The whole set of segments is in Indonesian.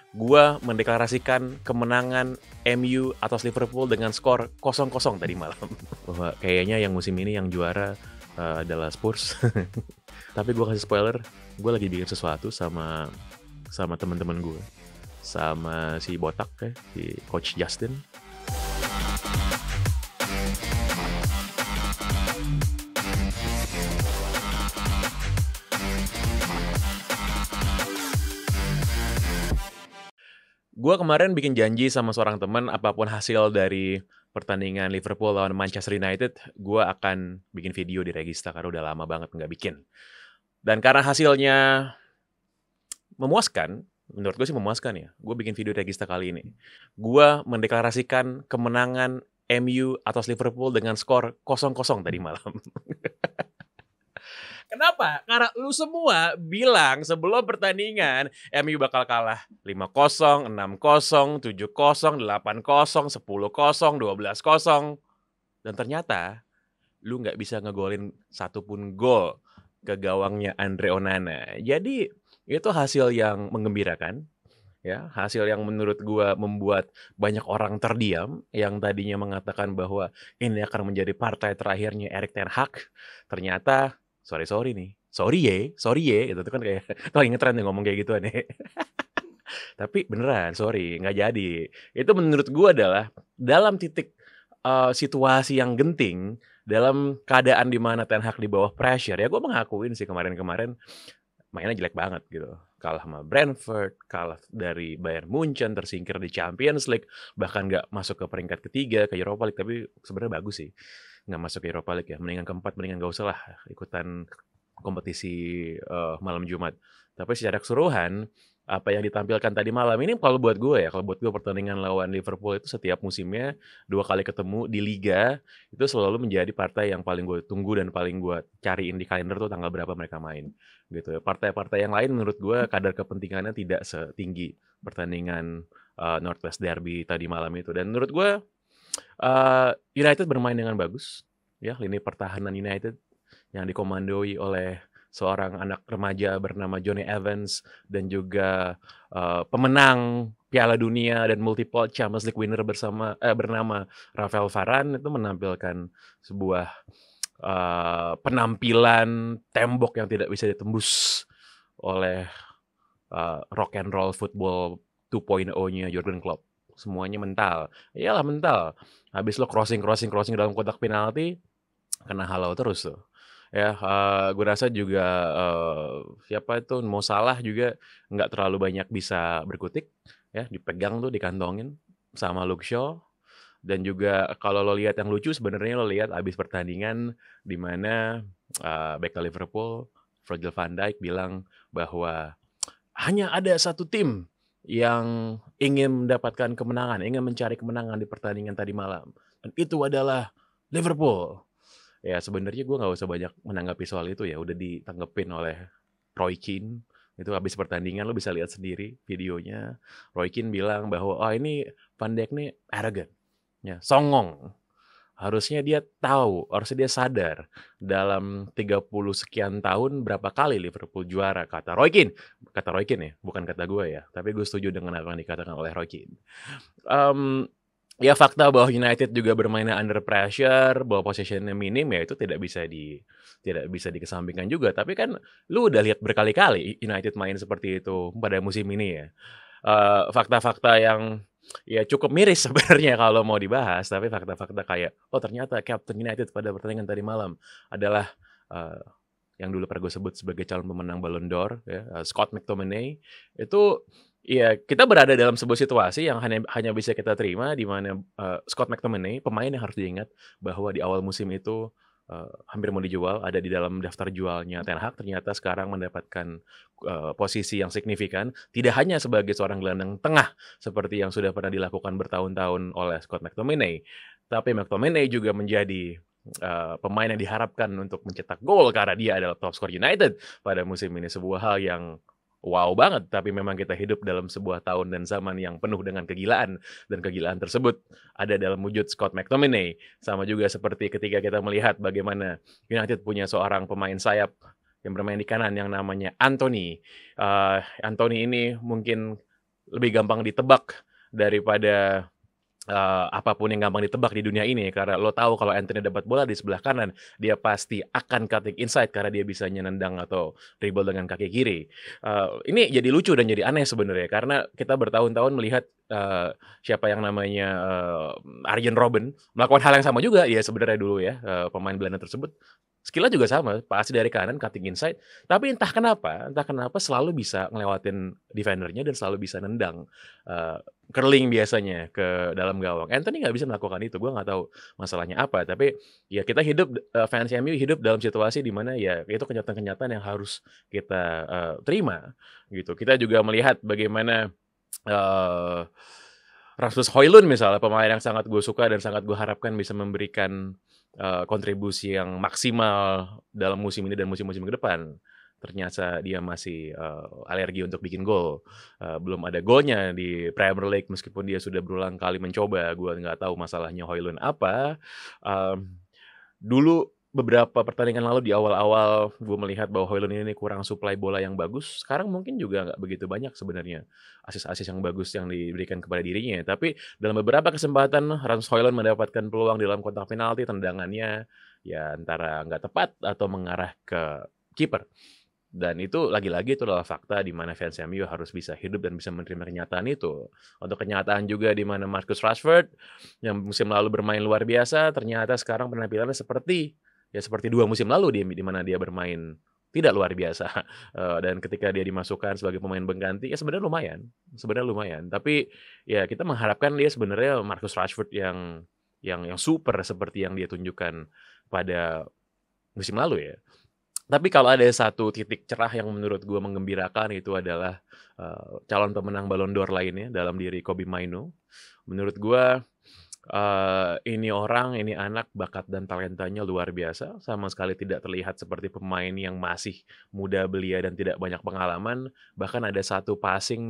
Gua mendeklarasikan kemenangan MU atas Liverpool dengan skor 0-0 tadi malam. Bahwa kayaknya yang musim ini yang juara adalah Spurs. Tapi gua kasih spoiler, gua lagi bikin sesuatu sama teman-teman gue, sama si botak ya, si Coach Justin. Gue kemarin bikin janji sama seorang teman, apapun hasil dari pertandingan Liverpool lawan Manchester United, gue akan bikin video di Regista karena udah lama banget nggak bikin. Dan karena hasilnya memuaskan, menurut gue sih memuaskan ya, gue bikin video di Regista kali ini. Gue mendeklarasikan kemenangan MU atas Liverpool dengan skor 0-0 tadi malam. Kenapa? Karena lu semua bilang sebelum pertandingan MU bakal kalah 5-0, 6-0, 7-0, 8-0, 10-0, 12-0. Dan ternyata lu nggak bisa ngegolin satupun gol ke gawangnya Andre Onana. Jadi itu hasil yang menggembirakan. Ya, hasil yang menurut gua membuat banyak orang terdiam yang tadinya mengatakan bahwa ini akan menjadi partai terakhirnya Erik ten Hag. Ternyata sorry nih. Sorry ye, gitu tuh kan kayak lagi ngetren nih ngomong kayak gituan nih. Tapi beneran, sorry, nggak jadi. Itu menurut gua adalah dalam titik situasi yang genting, dalam keadaan di mana Ten Hag di bawah pressure, ya gua mengakuin sih kemarin-kemarin mainnya jelek banget gitu. Kalah sama Brentford, kalah dari Bayern Munchen, tersingkir di Champions League, bahkan nggak masuk ke peringkat ketiga ke Europa League, tapi sebenarnya bagus sih nggak masuk ke Europa League ya. Mendingan keempat, mendingan nggak usah lah ikutan kompetisi malam Jumat. Tapi secara keseluruhan, apa yang ditampilkan tadi malam ini kalau buat gue pertandingan lawan Liverpool itu setiap musimnya 2 kali ketemu di Liga, itu selalu menjadi partai yang paling gue tunggu dan paling gue cariin di kalender tuh tanggal berapa mereka main. Gitu. Partai-partai yang lain menurut gue kadar kepentingannya tidak setinggi pertandingan Northwest Derby tadi malam itu. Dan menurut gue United bermain dengan bagus, ya, lini pertahanan United yang dikomandoi oleh seorang anak remaja bernama Jonny Evans dan juga pemenang Piala Dunia dan multiple Champions League winner bernama Rafael Varane itu menampilkan sebuah penampilan tembok yang tidak bisa ditembus oleh rock and roll football 2.0-nya Jurgen Klopp. Semuanya mental. Iyalah mental. Habis lo crossing dalam kotak penalti, kena halau terus tuh. Ya, gue rasa juga siapa itu Mo Salah juga nggak terlalu banyak bisa berkutik, ya, dipegang tuh, dikantongin sama Luke Shaw. Dan juga kalau lo lihat yang lucu sebenarnya lo lihat abis pertandingan di mana bek Liverpool, Virgil van Dijk bilang bahwa hanya ada satu tim yang ingin mendapatkan kemenangan, ingin mencari kemenangan di pertandingan tadi malam. Dan itu adalah Liverpool. Ya sebenarnya gue nggak usah banyak menanggapi soal itu ya. Udah ditanggepin oleh Roy Keane. Itu habis pertandingan lo bisa lihat sendiri videonya. Roy Keane bilang bahwa ini Van Dijk nih arrogant. Ya, songong. Harusnya dia tahu, harusnya dia sadar dalam 30 sekian tahun berapa kali Liverpool juara, kata Roy Keane. Kata Roy Keane ya, bukan kata gue ya. Tapi gue setuju dengan apa yang dikatakan oleh Roy Keane. Ya fakta bahwa United juga bermainnya under pressure, bahwa possession-nya minim ya itu tidak bisa dikesampingkan juga. Tapi kan lu udah lihat berkali-kali United main seperti itu pada musim ini ya. Fakta-fakta yang ya cukup miris sebenarnya kalau mau dibahas, tapi fakta-fakta kayak ternyata Captain United pada pertandingan tadi malam adalah yang dulu pernah gue sebut sebagai calon pemenang Ballon d'Or ya, Scott McTominay. Itu ya kita berada dalam sebuah situasi yang hanya bisa kita terima di mana Scott McTominay, pemain yang harus diingat bahwa di awal musim itu hampir mau dijual, ada di dalam daftar jualnya Ten Hag, ternyata sekarang mendapatkan posisi yang signifikan, tidak hanya sebagai seorang gelandang tengah seperti yang sudah pernah dilakukan bertahun-tahun oleh Scott McTominay, tapi McTominay juga menjadi pemain yang diharapkan untuk mencetak gol karena dia adalah top skor United pada musim ini, sebuah hal yang wow banget, tapi memang kita hidup dalam sebuah tahun dan zaman yang penuh dengan kegilaan, dan kegilaan tersebut ada dalam wujud Scott McTominay. Sama juga seperti ketika kita melihat bagaimana United punya seorang pemain sayap yang bermain di kanan yang namanya Anthony. Anthony ini mungkin lebih gampang ditebak daripada apapun yang gampang ditebak di dunia ini, karena lo tahu kalau Anthony dapat bola di sebelah kanan, dia pasti akan cutting inside karena dia bisa nendang atau dribble dengan kaki kiri. Ini jadi lucu dan jadi aneh sebenarnya karena kita bertahun-tahun melihat, siapa yang namanya, Arjen Robben melakukan hal yang sama juga ya sebenarnya dulu ya, pemain Belanda tersebut skill-nya juga sama, pasti dari kanan cutting inside, tapi entah kenapa selalu bisa ngelewatin defender-nya dan selalu bisa nendang, curling biasanya ke dalam gawang. Anthony nggak bisa melakukan itu, gue nggak tahu masalahnya apa. Tapi ya kita hidup, fans MU hidup dalam situasi di mana ya itu kenyataan-kenyataan yang harus kita, terima gitu. Kita juga melihat bagaimana, eee, Rasmus Højlund misalnya, pemain yang sangat gue suka dan sangat gue harapkan bisa memberikan, kontribusi yang maksimal dalam musim ini dan musim-musim ke depan. Ternyata dia masih, alergi untuk bikin gol. Belum ada golnya di Premier League meskipun dia sudah berulang kali mencoba, gue nggak tahu masalahnya Højlund apa. Dulu beberapa pertandingan lalu di awal-awal gue melihat bahwa Højlund ini kurang suplai bola yang bagus, sekarang mungkin juga nggak begitu banyak sebenarnya asis-asis yang bagus yang diberikan kepada dirinya. Tapi dalam beberapa kesempatan Rasmus Højlund mendapatkan peluang di dalam kotak penalti, tendangannya ya antara nggak tepat atau mengarah ke kiper. Dan itu lagi-lagi itu adalah fakta di mana fans MU harus bisa hidup dan bisa menerima kenyataan itu. Untuk kenyataan juga di mana Marcus Rashford yang musim lalu bermain luar biasa, ternyata sekarang penampilannya seperti 2 musim lalu di mana dia bermain tidak luar biasa. Dan ketika dia dimasukkan sebagai pemain pengganti, ya sebenarnya lumayan. Tapi ya kita mengharapkan dia sebenarnya Marcus Rashford yang super seperti yang dia tunjukkan pada musim lalu ya. Tapi kalau ada satu titik cerah yang menurut gue menggembirakan itu adalah, calon pemenang Ballon d'Or lainnya dalam diri Kobbie Mainoo. Menurut gue, ini anak bakat dan talentanya luar biasa, sama sekali tidak terlihat seperti pemain yang masih muda belia dan tidak banyak pengalaman. Bahkan ada satu passing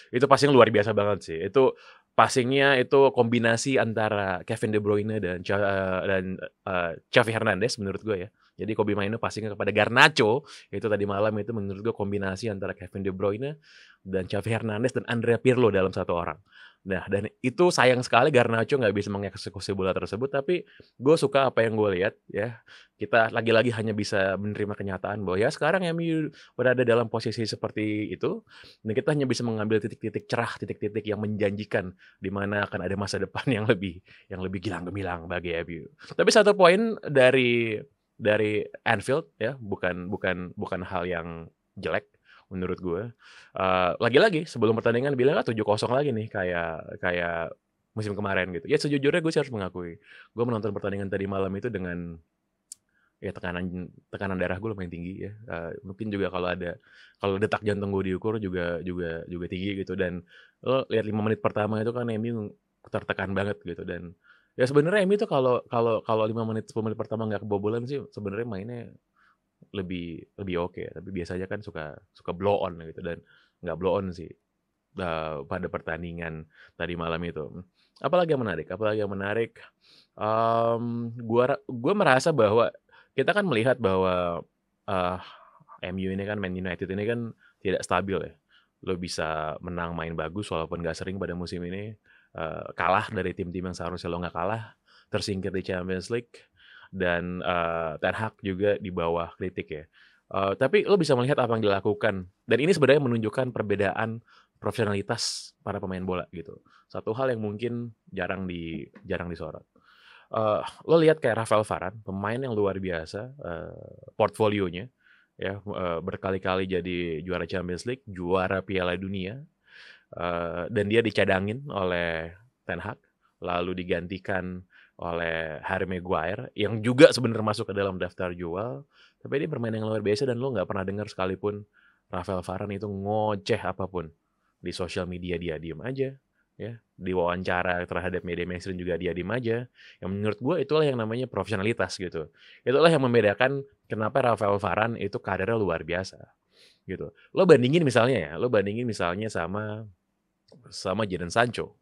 itu passing luar biasa banget sih. Itu passing-nya itu kombinasi antara Kevin De Bruyne dan Xavi Hernandez menurut gue ya. Jadi Kobbie Mainoo passing kepada Garnacho, itu tadi malam itu menurut gue kombinasi antara Kevin De Bruyne dan Xavi Hernandez dan Andrea Pirlo dalam satu orang. Nah, dan itu sayang sekali Garnacho nggak bisa mengeksekusi bola tersebut, tapi gue suka apa yang gue lihat ya. Kita lagi-lagi hanya bisa menerima kenyataan bahwa ya sekarang MU berada dalam posisi seperti itu, dan kita hanya bisa mengambil titik-titik cerah, titik-titik yang menjanjikan di mana akan ada masa depan yang lebih gilang gemilang bagi MU. Tapi satu poin dari Anfield ya, bukan hal yang jelek menurut gue. Lagi-lagi sebelum pertandingan bilang 7-0 lagi nih kayak musim kemarin gitu. Ya sejujurnya gue sih harus mengakui, gue menonton pertandingan tadi malam itu dengan ya tekanan darah gue lumayan tinggi ya. Mungkin juga kalau detak jantung gue diukur juga tinggi gitu dan lo lihat 5 menit pertama itu kan MU tertekan banget gitu dan ya sebenarnya MU itu kalau kalau kalau 5 menit 10 menit pertama nggak kebobolan sih sebenarnya mainnya lebih lebih oke, tapi biasanya kan suka suka blow on gitu dan nggak blow on sih, pada pertandingan tadi malam itu. Apalagi yang menarik, gua merasa bahwa kita kan melihat bahwa, eee, MU ini kan Man United ini kan tidak stabil ya. Lo bisa menang main bagus walaupun nggak sering pada musim ini, kalah dari tim-tim yang seharusnya lo nggak kalah, tersingkir di Champions League, dan, Ten Hag juga di bawah kritik ya. Tapi lo bisa melihat apa yang dilakukan, dan ini sebenarnya menunjukkan perbedaan profesionalitas para pemain bola gitu. Satu hal yang mungkin jarang disorot. Lo lihat kayak Rafael Varane, pemain yang luar biasa, portfolionya ya, berkali-kali jadi juara Champions League, juara Piala Dunia, dan dia dicadangin oleh Ten Hag, lalu digantikan oleh Harry Maguire yang juga sebenarnya masuk ke dalam daftar jual, tapi dia bermain yang luar biasa dan lo nggak pernah dengar sekalipun Rafael Varane itu ngoceh apapun. Di sosial media dia diem aja, ya, di wawancara terhadap media mainstream juga dia diem aja. Yang menurut gue itulah yang namanya profesionalitas gitu. Itulah yang membedakan kenapa Rafael Varane itu karirnya luar biasa, gitu. Lo bandingin misalnya sama Jadon Sancho,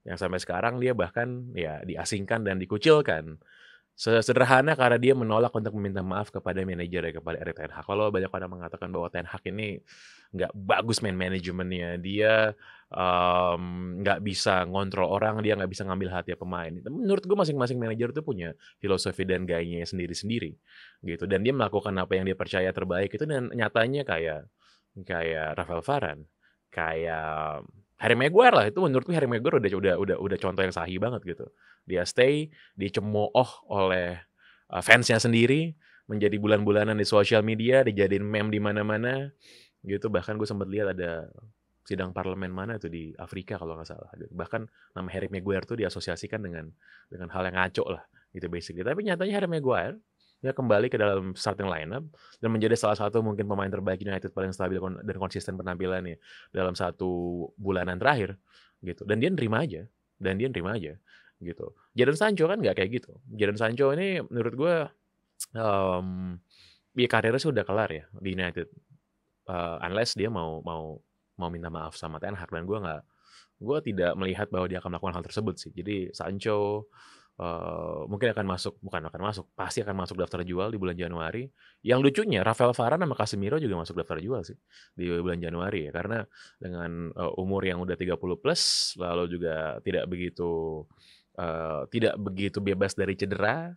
yang sampai sekarang dia bahkan ya diasingkan dan dikucilkan Sesederhana karena dia menolak untuk meminta maaf kepada manajer ya, kepada Erik ten Hag. Kalau banyak orang mengatakan bahwa Ten Hag ini nggak bagus main manajemennya, dia, nggak bisa ngontrol orang, dia nggak bisa ngambil hati pemain. Menurut gue masing-masing manajer tuh punya filosofi dan gayanya sendiri-sendiri, gitu. Dan dia melakukan apa yang dia percaya terbaik itu dan nyatanya kayak kayak Rafael Varane, kayak Harry Maguire lah, itu menurutku Harry Maguire udah contoh yang sahih banget gitu. Dia stay, dicemooh oleh, fans-nya sendiri, menjadi bulan-bulanan di sosial media, dijadiin meme di mana-mana, gitu. Bahkan gue sempet lihat ada sidang parlemen mana tuh di Afrika kalau nggak salah, gitu. Bahkan nama Harry Maguire tuh diasosiasikan dengan hal yang ngaco lah, gitu basically. Tapi nyatanya Harry Maguire, dia kembali ke dalam starting lineup dan menjadi salah satu mungkin pemain terbaik United paling stabil dan konsisten penampilannya dalam 1 bulanan terakhir, gitu. Dan dia nerima aja, gitu. Jadon Sancho kan nggak kayak gitu. Jadon Sancho ini menurut gue, mmm, ya karirnya sih udah kelar ya di United, unless dia mau minta maaf sama Ten Hag dan gue tidak melihat bahwa dia akan melakukan hal tersebut sih. Jadi Sancho, mungkin bukan akan masuk, pasti akan masuk daftar jual di bulan Januari. Yang lucunya Rafael Varane sama Casemiro juga masuk daftar jual sih di bulan Januari ya, karena dengan, umur yang udah 30 plus, lalu juga tidak begitu bebas dari cedera,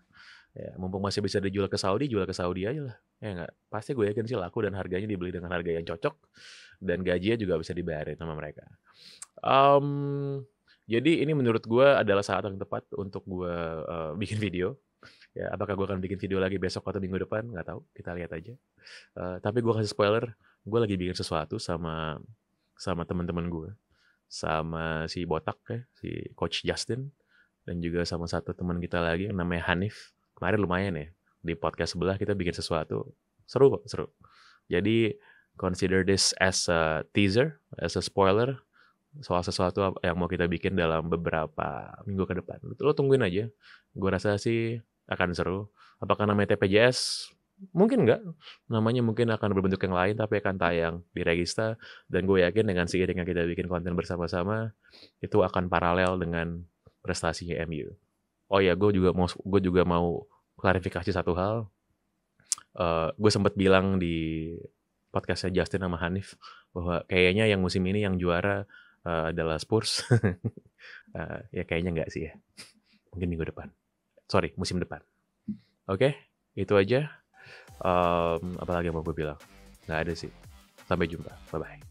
ya mumpung masih bisa dijual ke Saudi, jual ke Saudi aja lah, ya nggak? Pasti gue yakin sih laku dan harganya dibeli dengan harga yang cocok, dan gajinya juga bisa dibayarin sama mereka. Mmm, jadi ini menurut gue adalah saat yang tepat untuk gue, bikin video. Ya, apakah gue akan bikin video lagi besok atau minggu depan, nggak tahu, kita lihat aja. Tapi gue kasih spoiler, gue lagi bikin sesuatu sama sama teman-teman gue, sama si botak ya, si Coach Justin, dan juga sama satu teman kita lagi yang namanya Hanif. Kemarin lumayan ya, di podcast sebelah kita bikin sesuatu, seru kok, seru. Jadi consider this as a teaser, as a spoiler, soal sesuatu yang mau kita bikin dalam beberapa minggu ke depan. Lo tungguin aja. Gue rasa sih akan seru. Apakah namanya TPJS? Mungkin enggak. Namanya mungkin akan berbentuk yang lain, tapi akan tayang di Regista. Dan gue yakin dengan seiringnya kita bikin konten bersama-sama, itu akan paralel dengan prestasinya MU. Oh ya, gue juga mau klarifikasi satu hal. Gue sempat bilang di podcastnya Justin sama Hanif bahwa kayaknya yang musim ini yang juara adalah Spurs. Ya kayaknya enggak sih ya. Mungkin minggu depan. Sorry, musim depan. Oke, itu aja. Apalagi yang mau gue bilang? Nggak ada sih. Sampai jumpa. Bye-bye.